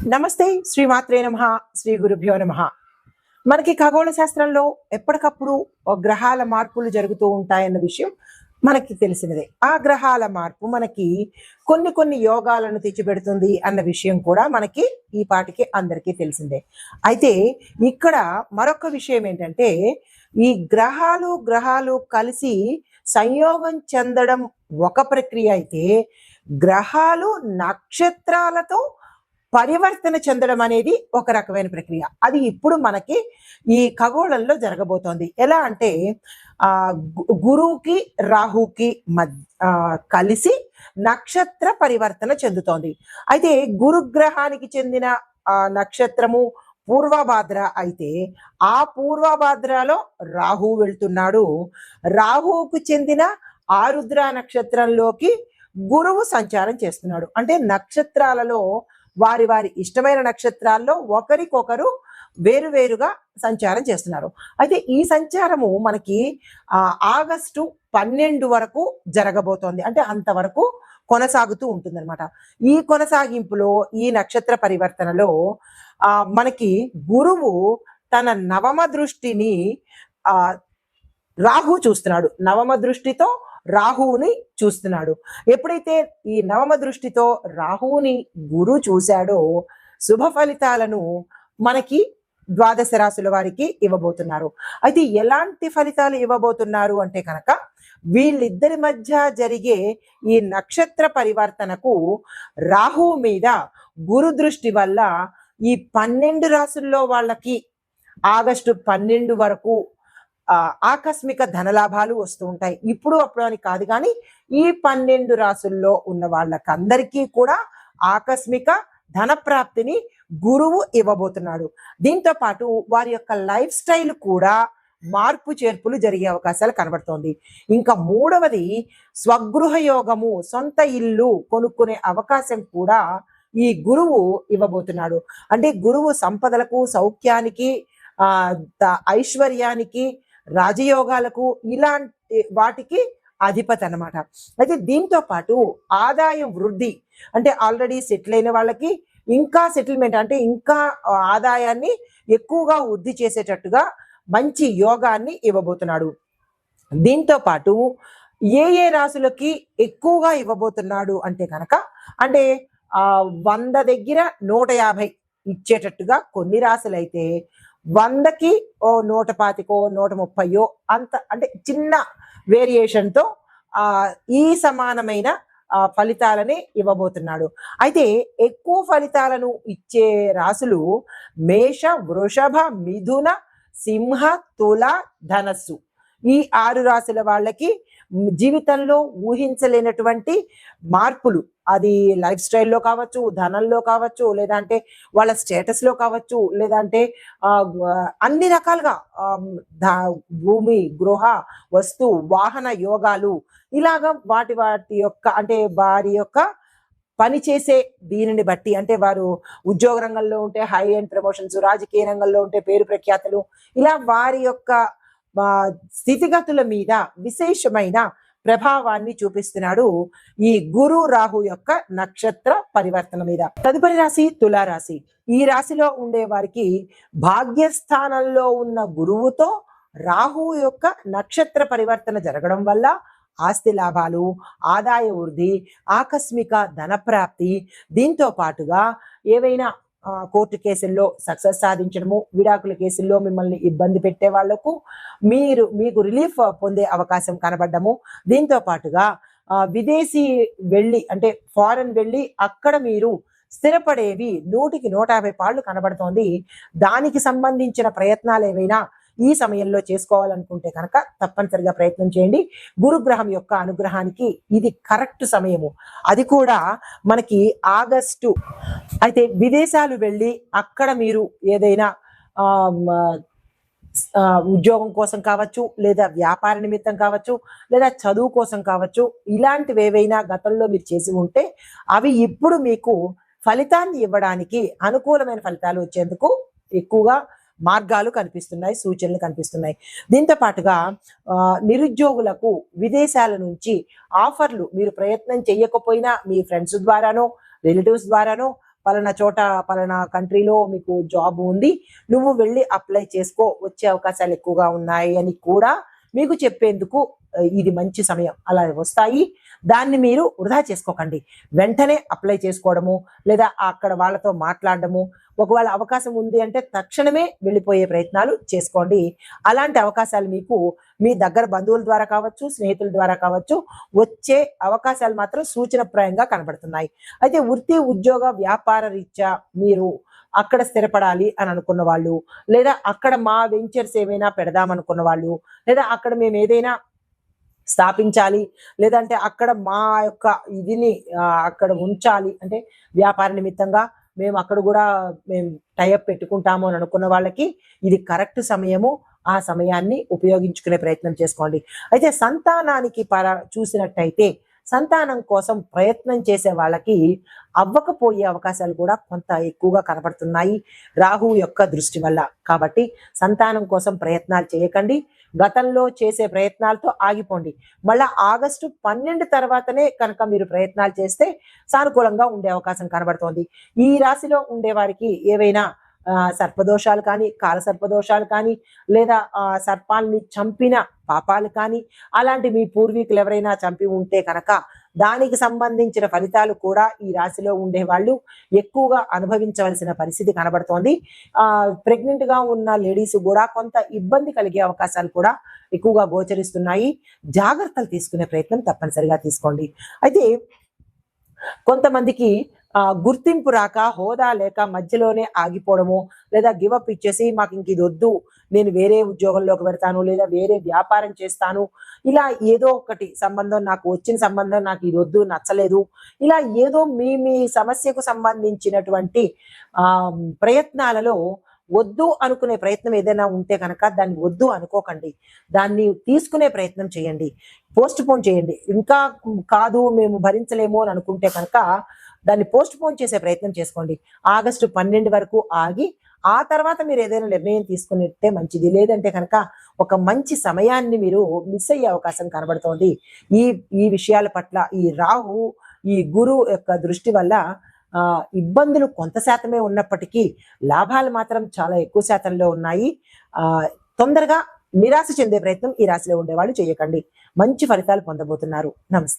నమస్తే శ్రీమాత్రే నమః శ్రీ గురుభ్యో నమః. మనకి ఖగోళ శాస్త్రంలో ఎప్పటికప్పుడు గ్రహాల మార్పులు జరుగుతూ ఉంటాయన్న విషయం మనకి తెలిసినదే. ఆ గ్రహాల మార్పు మనకి కొన్ని కొన్ని యోగాలను తెచ్చిపెడుతుంది అన్న విషయం కూడా మనకి ఈ పాటికి అందరికీ తెలిసిందే. అయితే ఇక్కడ మరొక విషయం ఏంటంటే, ఈ గ్రహాలు కలిసి సంయోగం చెందడం ఒక ప్రక్రియ అయితే, గ్రహాలు నక్షత్రాలతో పరివర్తన చెందడం అనేది ఒక రకమైన ప్రక్రియ. అది ఇప్పుడు మనకి ఈ ఖగోళంలో జరగబోతోంది. ఎలా అంటే గురువుకి రాహుకి కలిసి నక్షత్ర పరివర్తన చెందుతోంది. అయితే గురుగ్రహానికి చెందిన నక్షత్రము పూర్వభాద్ర అయితే, ఆ పూర్వభాద్రలో రాహు వెళ్తున్నాడు. రాహువుకు చెందిన ఆరుద్ర నక్షత్రంలోకి గురువు సంచారం చేస్తున్నాడు. అంటే నక్షత్రాలలో వారి వారి ఇష్టమైన నక్షత్రాల్లో ఒకరికొకరు వేరువేరుగా సంచారం చేస్తున్నారు. అయితే ఈ సంచారము మనకి ఆగస్టు 12 వరకు జరగబోతోంది. అంటే అంతవరకు కొనసాగుతూ ఉంటుందన్నమాట. ఈ కొనసాగింపులో ఈ నక్షత్ర పరివర్తనలో మనకి గురువు తన నవమ దృష్టిని రాహు చూస్తున్నాడు. నవమ దృష్టితో రాహువుని చూస్తున్నాడు. ఎప్పుడైతే ఈ నవమ దృష్టితో రాహువుని గురు చూశాడో, శుభ ఫలితాలను మనకి ద్వాదశ రాశుల వారికి ఇవ్వబోతున్నారు. అయితే ఎలాంటి ఫలితాలు ఇవ్వబోతున్నారు అంటే కనుక, వీళ్ళిద్దరి మధ్య జరిగే ఈ నక్షత్ర పరివర్తనకు రాహువు మీద గురు దృష్టి వల్ల ఈ 12 రాశుల్లో వాళ్ళకి ఆగస్టు 12 వరకు ఆకస్మిక ధనలాభాలు వస్తూ ఉంటాయి. ఇప్పుడు అప్పుడు అని కాదు, కానీ ఈ 12 రాశుల్లో ఉన్న వాళ్ళకందరికీ కూడా ఆకస్మిక ధన ప్రాప్తిని గురువు ఇవ్వబోతున్నాడు. దీంతో పాటు వారి యొక్క లైఫ్ స్టైల్ కూడా మార్పు చేర్పులు జరిగే అవకాశాలు కనబడుతోంది. ఇంకా మూడవది, స్వగృహ యోగము, సొంత ఇల్లు కొనుక్కునే అవకాశం కూడా ఈ గురువు ఇవ్వబోతున్నాడు. అంటే గురువు సంపదలకు, సౌఖ్యానికి, ఐశ్వర్యానికి, రాజయోగాలకు, ఇలాంటి వాటికి అధిపతి అన్నమాట. అయితే దీంతో పాటు ఆదాయం వృద్ధి, అంటే ఆల్రెడీ సెటిల్ అయిన వాళ్ళకి ఇంకా సెటిల్మెంట్, అంటే ఇంకా ఆదాయాన్ని ఎక్కువగా వృద్ధి చేసేటట్టుగా మంచి యోగాన్ని ఇవ్వబోతున్నాడు. దీంతో పాటు ఏ రాశులకి ఎక్కువగా ఇవ్వబోతున్నాడు అంటే కనుక, అంటే 100 దగ్గర 150 ఇచ్చేటట్టుగా కొన్ని రాశులైతే, 100కి 125 130 అంత, అంటే చిన్న వేరియేషన్తో ఈ సమానమైన ఫలితాలని ఇవ్వబోతున్నాడు. అయితే ఎక్కువ ఫలితాలను ఇచ్చే రాశులు మేష, వృషభ, మిథున, సింహ, తుల, ధనస్సు. ఈ 6 రాశుల వాళ్ళకి జీవితంలో ఊహించలేనటువంటి మార్పులు, అది లైఫ్ స్టైల్లో కావచ్చు, ధనంలో కావచ్చు, లేదంటే వాళ్ళ స్టేటస్లో కావచ్చు, లేదంటే అన్ని రకాలుగా భూమి, గృహ, వస్తు, వాహన యోగాలు, ఇలాగా వాటి యొక్క, అంటే వారి యొక్క పనిచేసే దీనిని బట్టి, అంటే వారు ఉద్యోగ రంగంలో ఉంటే హై అండ్ ప్రమోషన్స్, రాజకీయ రంగంలో ఉంటే పేరు ప్రఖ్యాతులు, ఇలా వారి యొక్క స్థితిగతుల మీద విశేషమైన ప్రభావాన్ని చూపిస్తున్నాడు ఈ గురు రాహు యొక్క నక్షత్ర పరివర్తన మీద. తదుపరి రాశి తులారాశి. ఈ రాశిలో ఉండే వారికి భాగ్యస్థానంలో ఉన్న గురువుతో రాహు యొక్క నక్షత్ర పరివర్తన జరగడం వల్ల ఆస్తి లాభాలు, ఆదాయ వృద్ధి, ఆకస్మిక ధనప్రాప్తి, దీంతో పాటుగా ఏవైనా కోర్టు కేసుల్లో సక్సెస్ సాధించడము, విడాకుల కేసుల్లో మిమ్మల్ని ఇబ్బంది పెట్టే వాళ్లకు మీకు రిలీఫ్ పొందే అవకాశం కనబడ్డము, దీంతో పాటుగా విదేశీ వెళ్ళి, అంటే ఫారెన్ వెళ్ళి అక్కడ మీరు స్థిరపడేవి 100కి 150 పాళ్ళు కనబడుతోంది. దానికి సంబంధించిన ప్రయత్నాలు ఏవైనా ఈ సమయంలో చేసుకోవాలనుకుంటే కనుక తప్పనిసరిగా ప్రయత్నం చేయండి. గురుగ్రహం యొక్క అనుగ్రహానికి ఇది కరెక్ట్ సమయము. అది కూడా మనకి ఆగస్టు. అయితే విదేశాలు వెళ్ళి అక్కడ మీరు ఏదైనా ఉద్యోగం కోసం కావచ్చు, లేదా వ్యాపార నిమిత్తం కావచ్చు, లేదా చదువు కోసం కావచ్చు, ఇలాంటివి ఏవైనా గతంలో మీరు చేసి ఉంటే అవి ఇప్పుడు మీకు ఫలితాన్ని ఇవ్వడానికి, అనుకూలమైన ఫలితాలు వచ్చేందుకు ఎక్కువగా మార్గాలు కనిపిస్తున్నాయి, సూచనలు కనిపిస్తున్నాయి. దీంతో పాటుగా నిరుద్యోగులకు విదేశాల నుంచి ఆఫర్లు మీరు ప్రయత్నం చేయకపోయినా మీ ఫ్రెండ్స్ ద్వారానో, రిలేటివ్స్ ద్వారానో పలానా చోట పలానా కంట్రీలో మీకు జాబ్ ఉంది, నువ్వు వెళ్ళి అప్లై చేసుకో, వచ్చే అవకాశాలు ఎక్కువగా ఉన్నాయి అని కూడా మీకు చెప్పేందుకు ఇది మంచి సమయం. అలా వస్తాయి, దాన్ని మీరు వృధా చేసుకోకండి. వెంటనే అప్లై చేసుకోవడము, లేదా అక్కడ వాళ్ళతో మాట్లాడడము, ఒకవేళ అవకాశం ఉంది అంటే తక్షణమే వెళ్ళిపోయే ప్రయత్నాలు చేసుకోండి. అలాంటి అవకాశాలు మీకు మీ దగ్గర బంధువుల ద్వారా కావచ్చు, స్నేహితుల ద్వారా కావచ్చు, వచ్చే అవకాశాలు మాత్రం సూచనప్రాయంగా కనబడుతున్నాయి. అయితే వృత్తి, ఉద్యోగ, వ్యాపార రీత్యా మీరు అక్కడ స్థిరపడాలి అని అనుకున్న వాళ్ళు, లేదా అక్కడ మా వెంచర్స్ ఏమైనా పెడదామనుకున్న వాళ్ళు, లేదా అక్కడ మేము ఏదైనా స్థాపించాలి, లేదంటే అక్కడ మా యొక్క ఇదిని అక్కడ ఉంచాలి అంటే వ్యాపార నిమిత్తంగా మేము అక్కడ కూడా మేము టైఅప్ పెట్టుకుంటాము అని అనుకున్న వాళ్ళకి ఇది కరెక్ట్ సమయము. ఆ సమయాన్ని ఉపయోగించుకునే ప్రయత్నం చేసుకోండి. అయితే సంతానానికి చూసినట్టయితే సంతానం కోసం ప్రయత్నం చేసే వాళ్ళకి అవ్వకపోయే అవకాశాలు కూడా కొంత ఎక్కువగా కనబడుతున్నాయి రాహు యొక్క దృష్టి వల్ల. కాబట్టి సంతానం కోసం ప్రయత్నాలు చేయకండి. గతంలో చేసే ప్రయత్నాలతో ఆగిపోండి. మళ్ళా ఆగస్టు 12 తర్వాతనే కనుక మీరు ప్రయత్నాలు చేస్తే సానుకూలంగా ఉండే అవకాశం కనబడుతోంది. ఈ రాశిలో ఉండే వారికి ఏవైనా సర్పదోషాలు కానీ, కాల సర్పదోషాలు కానీ, లేదా సర్పాలని చంపిన పాపాలు కానీ, అలాంటి మీ పూర్వీకులు ఎవరైనా చంపి ఉంటే కనుక దానికి సంబంధించిన ఫలితాలు కూడా ఈ రాశిలో ఉండే వాళ్ళు ఎక్కువగా అనుభవించవలసిన పరిస్థితి కనబడుతోంది. ప్రెగ్నెంట్ గా ఉన్న లేడీస్ కూడా కొంత ఇబ్బంది కలిగే అవకాశాలు కూడా ఎక్కువగా గోచరిస్తున్నాయి. జాగ్రత్తలు తీసుకునే ప్రయత్నం తప్పనిసరిగా తీసుకోండి. అయితే కొంతమందికి గుర్తింపు రాక, హోదా లేక మధ్యలోనే ఆగిపోవడము, లేదా గివప్ ఇచ్చేసి మాకు ఇంక ఇది వద్దు, నేను వేరే ఉద్యోగంలోకి పెడతాను, లేదా వేరే వ్యాపారం చేస్తాను, ఇలా ఏదో ఒకటి సంబంధం, నాకు వచ్చిన సంబంధం నాకు ఇది వద్దు, నచ్చలేదు, ఇలా ఏదో మీ మీ సమస్యకు సంబంధించినటువంటి ప్రయత్నాలలో వద్దు అనుకునే ప్రయత్నం ఏదైనా ఉంటే కనుక దాన్ని వద్దు అనుకోకండి. దాన్ని తీసుకునే ప్రయత్నం చేయండి, పోస్ట్ పోన్ చేయండి. ఇంకా కాదు మేము భరించలేము అని అనుకుంటే కనుక దాన్ని పోస్ట్ పోన్ చేసే ప్రయత్నం చేసుకోండి. ఆగస్టు 12 వరకు ఆగి ఆ తర్వాత మీరు ఏదైనా నిర్ణయం తీసుకున్నట్టే మంచిది. లేదంటే కనుక ఒక మంచి సమయాన్ని మీరు మిస్ అయ్యే అవకాశం కనబడుతోంది. ఈ విషయాల పట్ల ఈ రాహు, ఈ గురువు యొక్క దృష్టి వల్ల ఇబ్బందులు కొంత శాతమే ఉన్నప్పటికీ లాభాలు మాత్రం చాలా ఎక్కువ శాతంలో ఉన్నాయి. తొందరగా నిరాశ చెందే ప్రయత్నం ఈ రాశిలో ఉండేవాళ్ళు చేయకండి. మంచి ఫలితాలు పొందబోతున్నారు. నమస్తే.